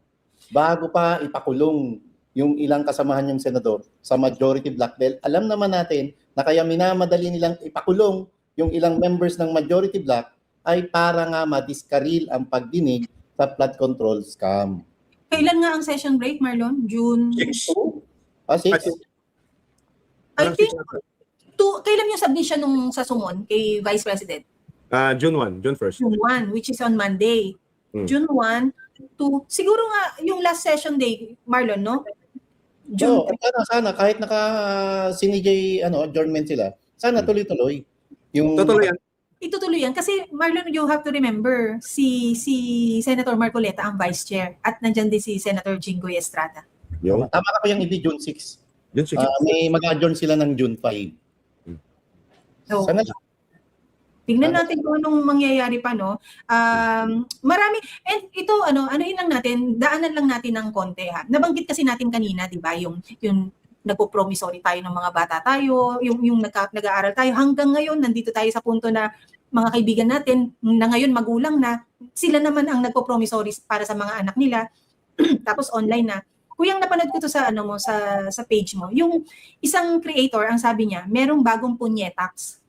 Bago pa ipakulong yung ilang kasamahan yung senador sa majority black dahil alam naman natin na kaya minamadali nilang ipakulong yung ilang members ng majority black ay para nga madiskaril ang pagdinig sa flood control scam. Kailan nga ang session break, Marlon? June 6? 6? I think, kailan yung submission nung sa Sumon kay Vice President? June 1, June 1st. June 1, which is on Monday. June 1 to, siguro nga, yung last session day, Marlon, no? June. Sana kahit naka-CNJ adjournment sila, sana tuloy-tuloy. Tutuloy yan. Itutuloy yan. Kasi, Marlon, you have to remember, si Senator Marcoleta ang vice chair at nandyan din si Senator Jinggoy Estrada. Tama ka pa yung June 6. June 6. May mag-adjourn sila ng June 5. So, sana tingnan natin kung anong mangyayari pa, no? Marami, and ito, anuhin lang natin, daanan lang natin ng konti, ha? Nabanggit kasi natin kanina, di ba, yung nagpo-promissory tayo ng mga bata tayo, yung nag-aaral tayo, hanggang ngayon, nandito tayo sa punto na mga kaibigan natin, na ngayon magulang na, sila naman ang nagpo-promissory para sa mga anak nila, tapos online na. Kuyang napanood ko to sa sa page mo, yung isang creator, ang sabi niya, merong bagong punyetax.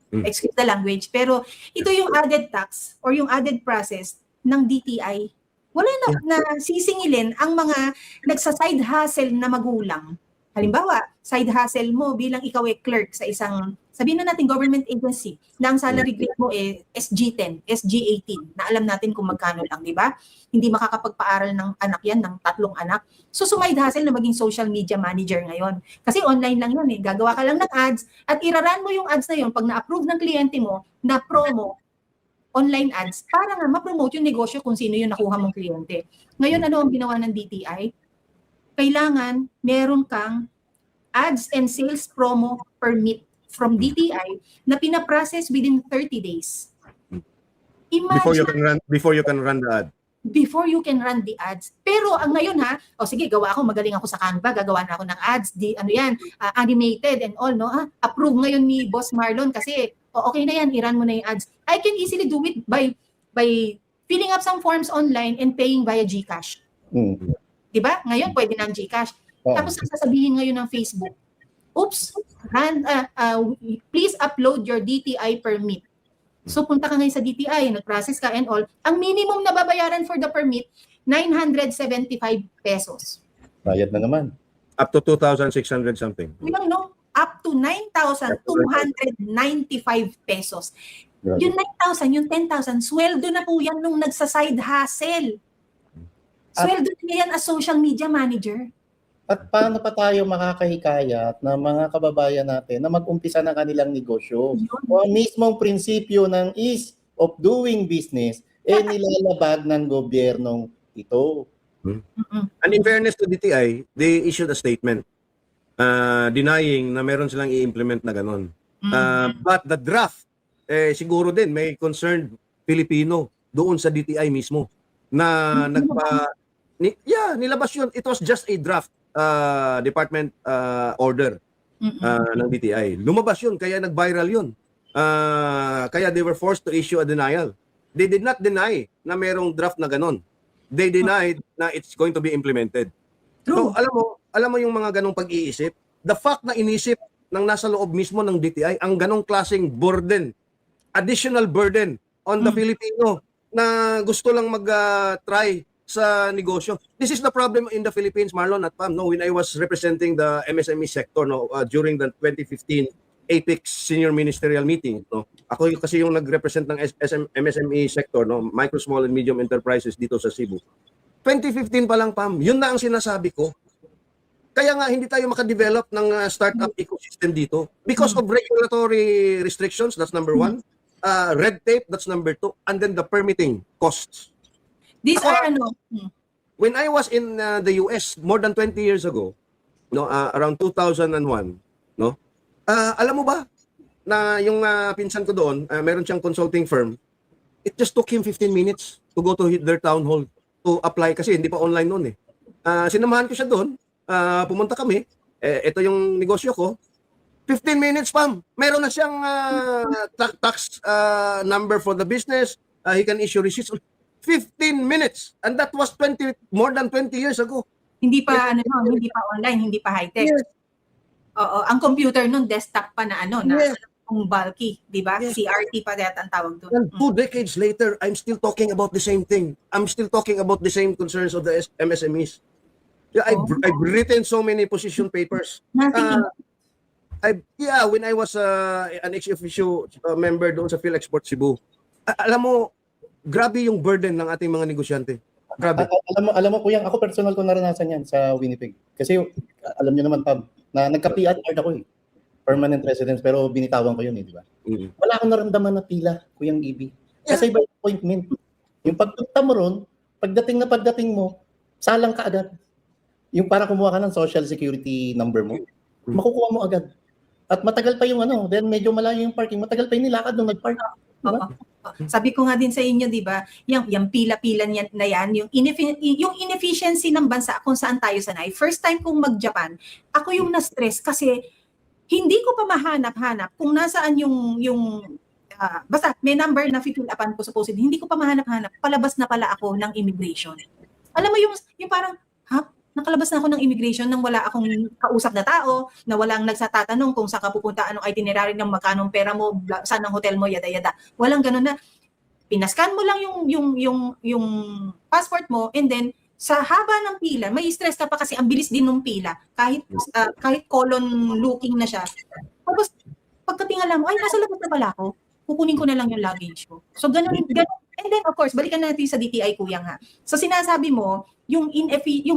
Excuse the language, pero ito yung added tax or yung added process ng DTI Wala na sisingilin ang mga nagsa-side hustle na magulang. Halimbawa, side hustle mo bilang ikaw ay clerk sa isang, sabihin na natin government agency, na ang salary grade mo SG10, SG18, na alam natin kung magkano lang, di ba? Hindi makakapagpaaral ng anak yan, ng 3 anak. So, side hustle na maging social media manager ngayon. Kasi online lang yun eh. Gagawa ka lang ng ads at iraran mo yung ads na yun pag na-approve ng kliyente mo na promo, online ads, para nga ma-promote yung negosyo kung sino yung nakuha mong kliyente. Ngayon, ano ang ginawa ng DTI? Kailangan meron kang ads and sales promo permit from DTI na pinaprocess within 30 days. Before Imagine, you can run the ad. before you can run the ads. Pero ang ngayon sige, gawa ako, magaling ako sa Canva, gagawa na ako ng ads, animated and all, no? Approve ngayon ni Boss Marlon kasi okay na yan, i-run mo na yung ads. I can easily do it by filling up some forms online and paying via GCash. Diba? Ngayon, pwede na ang GCash. Tapos sasabihin ngayon ng Facebook, oops, please upload your DTI permit. So punta ka ngayon sa DTI, nag-process ka and all. Ang minimum na babayaran for the permit, 975 pesos. Bayad na naman. Up to 2,600 something. Yung up to 9,295 pesos. Yung 9,000, yung 10,000, sweldo na po yan nung nagsa-side hustle. Sweldo na yan as social media manager. At paano pa tayo makakahikayat na mga kababayan natin na mag-umpisa ng kanilang negosyo? O ang mismong prinsipyo ng ease of doing business, nilalabag ng gobyernong ito. And in fairness to DTI, they issued a statement denying na meron silang i-implement na ganon. But the draft, siguro din may concerned Filipino doon sa DTI mismo na nilabas yun. It was just a draft department order ng DTI. Lumabas yun, kaya nag-viral yun. Kaya they were forced to issue a denial. They did not deny na merong draft na ganon. They denied na it's going to be implemented. True. So, alam mo yung mga ganong pag-iisip, the fact na inisip ng nasa loob mismo ng DTI ang ganong klaseng burden, additional burden on the Filipino na gusto lang mag-try sa negosyo. This is the problem in the Philippines, Marlon at Pam. No, when I was representing the MSME sector during the 2015 APEC Senior Ministerial Meeting, ako kasi yung nag-represent ng MSME sector, micro, small and medium enterprises dito sa Cebu. 2015 pa lang, Pam, yun na ang sinasabi ko. Kaya nga hindi tayo makadevelop ng startup ecosystem dito because of regulatory restrictions, that's number 1. Red tape, that's number 2, and then the permitting costs. These are When I was in the US more than 20 years ago, around 2001, alam mo ba na yung pinsan ko doon, meron siyang consulting firm. It just took him 15 minutes to go to their town hall to apply kasi hindi pa online noon eh. Sinamahan ko siya doon, pumunta kami, ito yung negosyo ko. 15 minutes, Pam. Meron na siyang tax number for the business. He can issue receipts. 15 minutes. And that was more than 20 years ago. Hindi pa hindi pa online, hindi pa high-tech. Yes. Oo, ang computer nun desktop pa na Yes. na bulky, 'di ba? Yes. CRT pa yata ang tawag doon. And 2 decades later, I'm still talking about the same thing. I'm still talking about the same concerns of the MSMEs. Yeah, I've written so many position papers. Nothing. When I was an ex-officio member doon sa PhilExport Cebu, alam mo, grabe yung burden ng ating mga negosyante. Grabe. Alam mo kuya, ako personal ko naranasan yan sa Winnipeg. Kasi alam niyo naman, Pam, na nagka-PR card ako eh. Permanent residence, pero binitawan ko yun eh, di ba? Wala akong naramdaman na pila, Kuyang Ibi. Kasi by appointment. Yung pagpunta mo ron, pagdating mo, salang ka agad. Yung para kumuha ka ng social security number mo, makukuha mo agad. At matagal pa yung then medyo malayo yung parking, matagal pa yung nilakad nung nag-park. Diba? Sabi ko nga din sa inyo, 'di ba? Yung pila-pila na yan, yung inefficiency ng bansa kung saan tayo sanay. First time kong mag-Japan, ako yung na-stress kasi hindi ko pa mahanap-hanap kung nasaan yung basta may number na fill upan ko supposedly. Hindi ko pa mahanap-hanap. Palabas na pala ako ng immigration. Alam mo yung parang nakalabas na ako ng immigration nang wala akong kausap na tao, na walang nagsatanong kung saan ka pupunta, anong itinerary ng magkano pera mo, saan ang hotel mo, yada yada. Walang ganun na. Pinaskan mo lang yung passport mo, and then sa haba ng pila, may stress ka pa kasi ang bilis din ng pila, kahit colon looking na siya. Tapos, pagkatingala mo, ay, nasa labas na pala ako. Kukunin ko na lang yung luggage ko. So, ganun. And then, of course, balikan natin sa DTI, Kuya nga. So, sinasabi mo, yung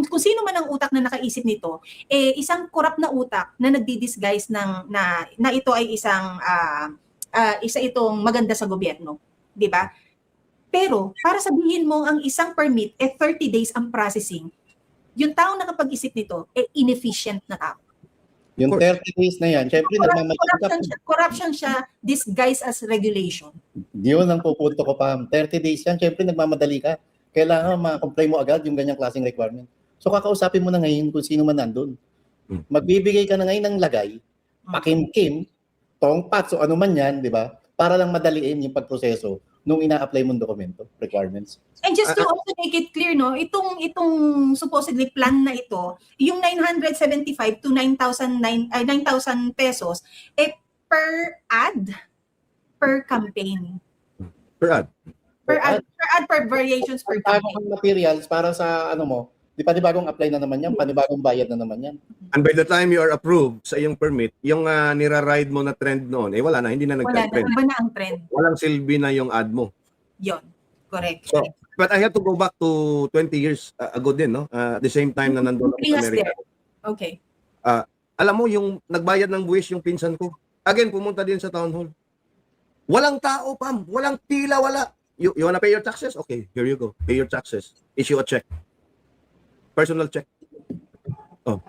kung sino man ang utak na nakaisip nito, isang corrupt na utak na nagdi-disguise na ito ay isa itong maganda sa gobyerno. Di ba? Pero, para sabihin mo ang isang permit, 30 days ang processing, yung taong nakapag-isip nito, inefficient na tao. Yung 30 days na yan, syempre Corruption siya disguised as regulation. Yun ang pupunto ko pa. 30 days yan, syempre nagmamadali ka. Kailangan ma-comply mo agad yung ganyang klaseng requirement. So kakausapin mo na ngayon kung sino man nandun. Magbibigay ka na ngayon ng lagay, pakimkim, tongpat, so ano man yan, di ba? Para lang madaliin yung pagproseso nung ina-apply mong dokumento, requirements. And just to also make it clear, no, itong supposedly plan na ito, yung 975 to 9,000 pesos, per ad, per campaign. Per ad. Per variations per campaign. Panibagong materials para sa ano mo, di panibagong apply na naman yan, panibagong bayad na naman yan. And by the time you are approved sa iyong permit, yung nira-ride mo na trend noon, wala na, hindi na Wala na, nag-trend. iba na ang trend. Walang silbi na yung ad mo. Yon, correct. So, but I have to go back to 20 years ago din, no? At the same time na nandun ako sa Amerika. Okay. Alam mo, yung nagbayad ng buwis yung pinsan ko. Again, pumunta din sa town hall. Walang tao, Pam. Walang pila, wala. You wanna pay your taxes? Okay, here you go. Pay your taxes. Issue a check. Personal check. Oh.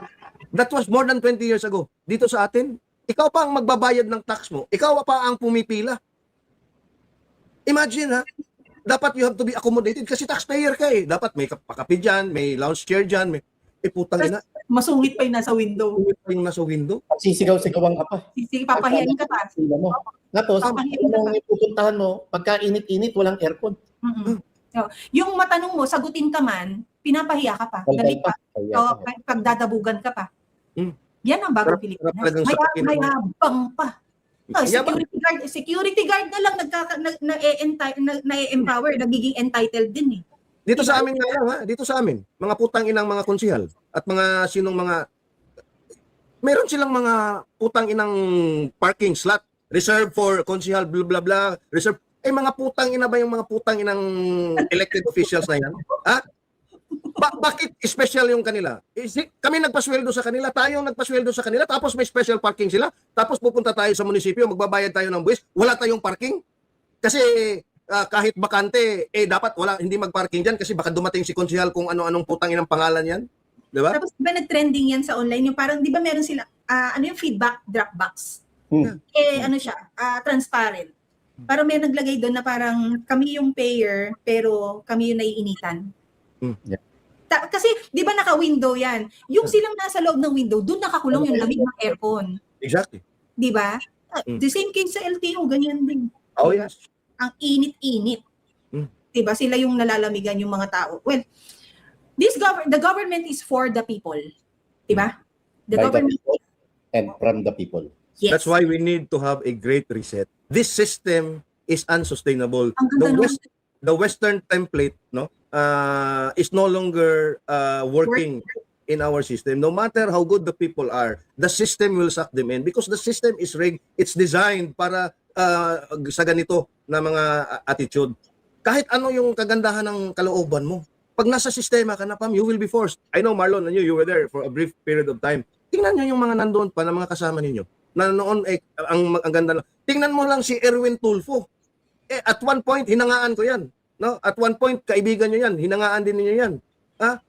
That was more than 20 years ago. Dito sa atin, ikaw pa ang magbabayad ng tax mo. Ikaw pa ang pumipila. Imagine, ha? Dapat you have to be accommodated kasi taxpayer ka eh. Dapat may pakapi dyan, may lounge chair dyan, may putang ina. Masungit pa yung nasa window. Yung nasa window. Sisigaw-sigawan ka pa. Sige, papahiyain ka pa. Tapos, kung pupuntahan mo, pagka init-init, walang aircon. Yung matanong mo, sagutin ka man, pinapahiya ka pa. Galit pa. Pagdadabugan ka pa. Yan ang bagong Pilipinas. May habang pa. Security guard na lang na-empower, nagiging entitled din eh. Dito sa amin nga lang, ha? Dito sa amin, mga putang inang mga konsihal at mga sinong mga meron silang mga putang inang parking slot reserved for konsihal blah blah blah, reserved mga putang ina ba yung mga putang inang elected officials na yan? Ha? Bakit special yung kanila? Kami nagpasweldo sa kanila, tayong nagpasweldo sa kanila, tapos may special parking sila, tapos pupunta tayo sa munisipyo, magbabayad tayo ng buwis, wala tayong parking? Kasi kahit bakante, dapat hindi magparking dyan kasi baka dumating si konsehal kung ano-anong putang inang pangalan yan. Di ba? Tapos diba nag-trending yan sa online, yung parang, di ba meron sila, yung feedback drop box? Ano siya, transparent. Parang may naglagay doon na parang kami yung payer, pero kami yung naiinitan. Yeah. Kasi, di ba naka-window yan? Yung silang nasa loob ng window, doon nakakulong yung lamig ng aircon. Exactly. Di ba? The same case sa LTO, ganyan din. Oh, yes. Ang init-init. Di ba? Sila yung nalalamigan yung mga tao. Well, the government is for the people. Di ba? The By government the people and from the people. Yes. That's why we need to have a great reset. This system is unsustainable. Ang ganda The Western template, no, is no longer working in our system. No matter how good the people are, the system will suck them in because the system is rigged. It's designed para sa ganito na mga attitude. Kahit ano yung kagandahan ng kalooban mo, pag nasa sistema ka na, Pam, you will be forced. I know, Marlon, and you were there for a brief period of time. Tingnan nyo yung mga nandoon pa na mga kasama ninyo. Na noon, ang ganda lang. Tingnan mo lang si Erwin Tulfo. At one point, hinangaan ko yan. No? At one point, kaibigan nyo yan. Hinangaan din niyo yan.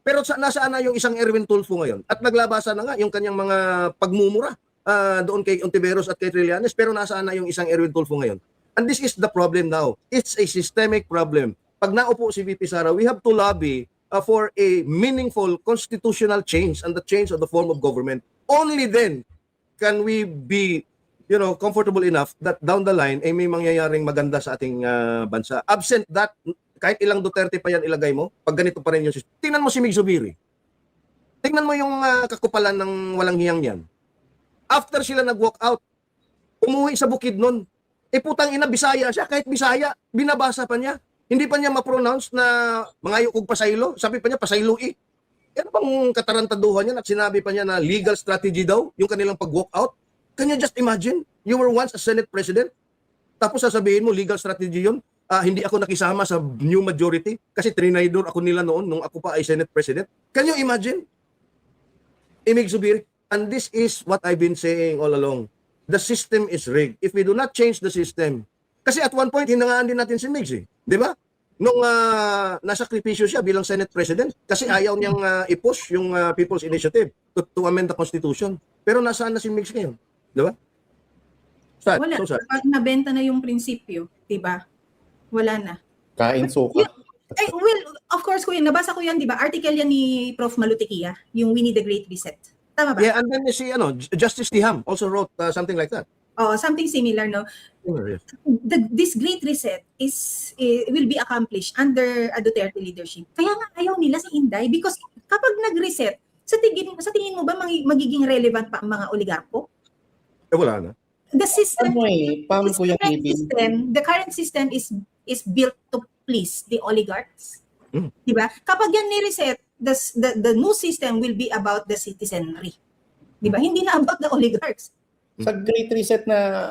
Pero nasaan na yung isang Erwin Tulfo ngayon? At naglabasa na nga yung kanyang mga pagmumura doon kay Ontiveros at kay Trillanes. Pero nasaan na yung isang Erwin Tulfo ngayon? And this is the problem now. It's a systemic problem. Pag naupo si VP Sara, we have to lobby for a meaningful constitutional change and the change of the form of government. Only then can we be, comfortable enough that down the line ay may mangyayaring maganda sa ating bansa. Absent that, kahit ilang Duterte pa yan ilagay mo, pag ganito pa rin yung system. Tingnan mo si Mig Zubiri. Tingnan mo yung kakupalan ng walang hiyang yan. After sila nag-walk out, umuwi sa Bukidnon. Putang ina, Bisaya siya. Kahit Bisaya, binabasa pa niya. Hindi pa niya ma-pronounce na mangayo kog pasaylo. Sabi pa niya pasaylo eh. Ano bang katarantaduhan niya at sinabi pa niya na legal strategy daw yung kanilang pag-walk out? Can you just imagine? You were once a Senate President. Tapos sasabihin mo legal strategy yun? Hindi ako nakisama sa new majority kasi trinidor ako nila noon nung ako pa ay Senate President. Can you imagine? Ibig sabihin, and this is what I've been saying all along. The system is rigged. If we do not change the system, kasi at one point, hinangaan din natin si Migs eh. Di ba? Nung nasakripisyo siya bilang Senate President kasi ayaw niyang i-push yung People's Initiative to amend the Constitution. Pero nasaan na si Migs ngayon? Di ba? Sad. Wala. So sad. Pag nabenta na yung prinsipyo, di ba? Wala na. Kain suka. Ay, well, of course, kuya, nabasa ko yan, di ba? Article yan ni Prof. Malutikia, yung We Need the Great Reset. Tama ba? Yeah, and then si Justice Tiham also wrote something like that. Oh, something similar, no? Yes. This Great Reset will be accomplished under a Duterte leadership. Kaya nga ayaw nila si Inday because kapag nag-reset, sa tingin mo ba magiging relevant pa ang mga oligarko? Wala na. The system, Pam ko yung the current system is built to please the oligarchs. Mm. Diba? Kapag yan ni-reset, the new system will be about the citizenry. Diba? Hindi na about the oligarchs. Sa Great Reset na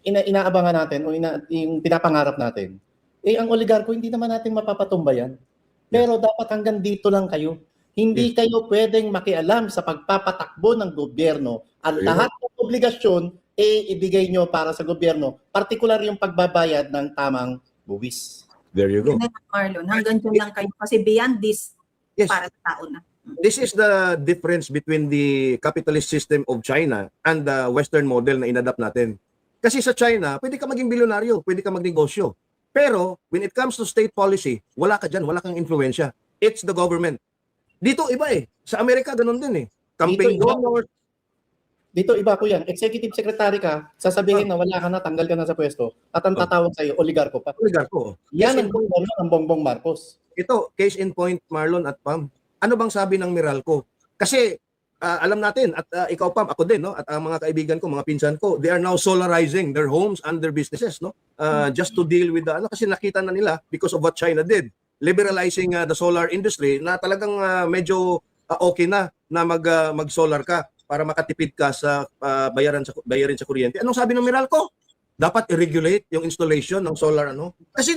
inaabangan natin o yung pinapangarap natin, ang oligarko hindi naman natin mapapatumba yan. Pero dapat hanggang dito lang kayo. Hindi kayo pwedeng makialam sa pagpapatakbo ng gobyerno. Ang lahat ng obligasyon ibigay nyo para sa gobyerno, particular yung pagbabayad ng tamang buwis. There you go. Marlon, hanggang dyan lang kayo kasi beyond this, Yes. para sa tao na. This is the difference between the capitalist system of China and the Western model na inadapt natin. Kasi sa China, pwede ka maging bilyonaryo, pwede ka magnegosyo. Pero when it comes to state policy, wala ka dyan, wala kang influensya. It's the government. Dito iba eh. Sa Amerika ganun din eh. Campaign donors. Dito iba ko yan. Executive secretary ka, sasabihin na wala ka na, tanggal ka na sa pwesto, at ang tatawag sa'yo, oligarko pa. Oligarko. Yan ang gobyerno ng Bongbong Marcos. Ito, case in point, Marlon at Pam. Ano bang sabi ng Meralco? Kasi alam natin, at ikaw Pam, ako din, no? At ang mga kaibigan ko, mga pinsan ko, they are now solarizing their homes and their businesses, no? Just to deal with the, kasi nakita na nila because of what China did, liberalizing the solar industry, na talagang medyo okay na mag-solar ka para makatipid ka sa bayarin sa kuryente. Anong sabi ng Meralco? Dapat i-regulate yung installation ng solar Kasi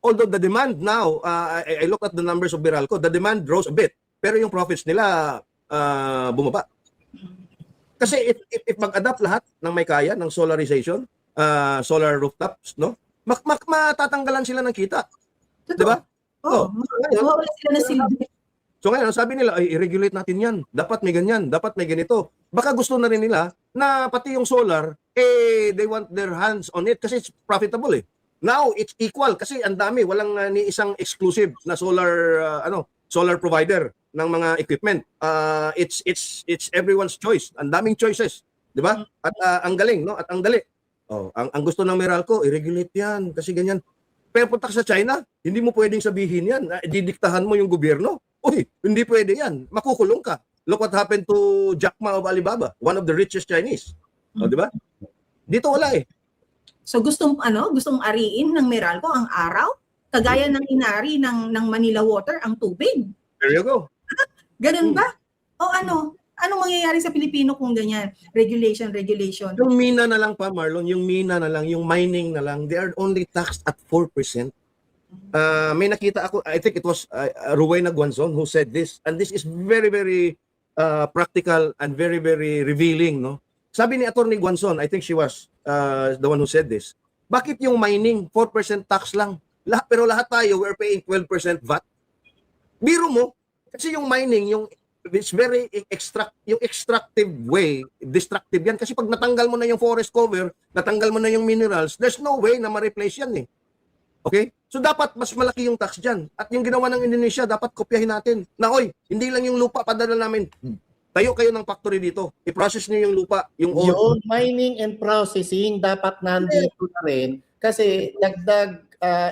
although the demand now, I look at the numbers of Meralco, the demand rose a bit, pero yung profits nila bumaba. Kasi if mag-adapt lahat ng may kaya ng solarization, solar rooftops, no? Matatanggalan sila ng kita. Totoo. 'Di ba? Oo. Mawawala sila ng silbi. So ngayon, sabi nila, ay i-regulate natin 'yan. Dapat may ganyan, dapat may ganito. Baka gusto na rin nila na pati yung solar, they want their hands on it kasi it's profitable eh. Now it's equal kasi ang dami, walang ni isang exclusive na solar provider ng mga equipment. It's everyone's choice. Ang daming choices, 'di ba? At ang galing, no? At ang dali. Ang gusto ng Meralco, i-regulate 'yan kasi ganyan. Pero punta ka sa China, hindi mo pwedeng sabihin 'yan. Didiktahan mo yung gobyerno. Uy, hindi pwede 'yan. Makukulong ka. Look what happened to Jack Ma of Alibaba, one of the richest Chinese. 'Di ba? Dito wala eh. So gustong ariin ng Meralco ang araw, kagaya ng inari ng Manila Water ang tubig. There you go. Ganun ba? O anong mangyayari sa Pilipino kung ganyan? Regulation. Yung mina na lang pa, Marlon, yung mina na lang, yung mining na lang, they are only taxed at 4%. May nakita ako, I think it was Rowena Guanzon who said this, and this is very, very practical and very, very revealing, no? Sabi ni Attorney Guanzon, I think she was the one who said this, bakit yung mining 4% tax lang? Pero lahat tayo, we're paying 12% VAT. Biro mo, kasi yung mining, it's very yung extractive way, destructive yan. Kasi pag natanggal mo na yung forest cover, natanggal mo na yung minerals, there's no way na ma-replace yan eh. Okay? So dapat mas malaki yung tax dyan. At yung ginawa ng Indonesia, dapat kopyahin natin. Na oy, hindi lang yung lupa padala namin. Tayo kayo ng factory dito. I-process niyo yung lupa, yung ore. Yung mining and processing dapat nandito na rin kasi dagdag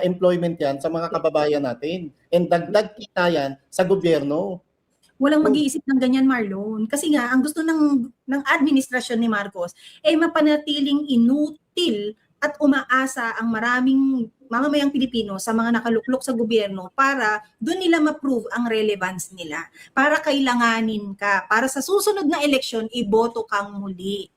employment yan sa mga kababayan natin. And dagdag kita yan sa gobyerno. Walang mag-iisip ng ganyan, Marlon. Kasi nga, ang gusto ng administrasyon ni Marcos ay mapanatiling inutil at umaasa ang maraming mamamayang Pilipino sa mga nakaluklok sa gobyerno para doon nila ma-prove ang relevance nila. Para kailanganin ka, para sa susunod na eleksyon, iboto kang muli.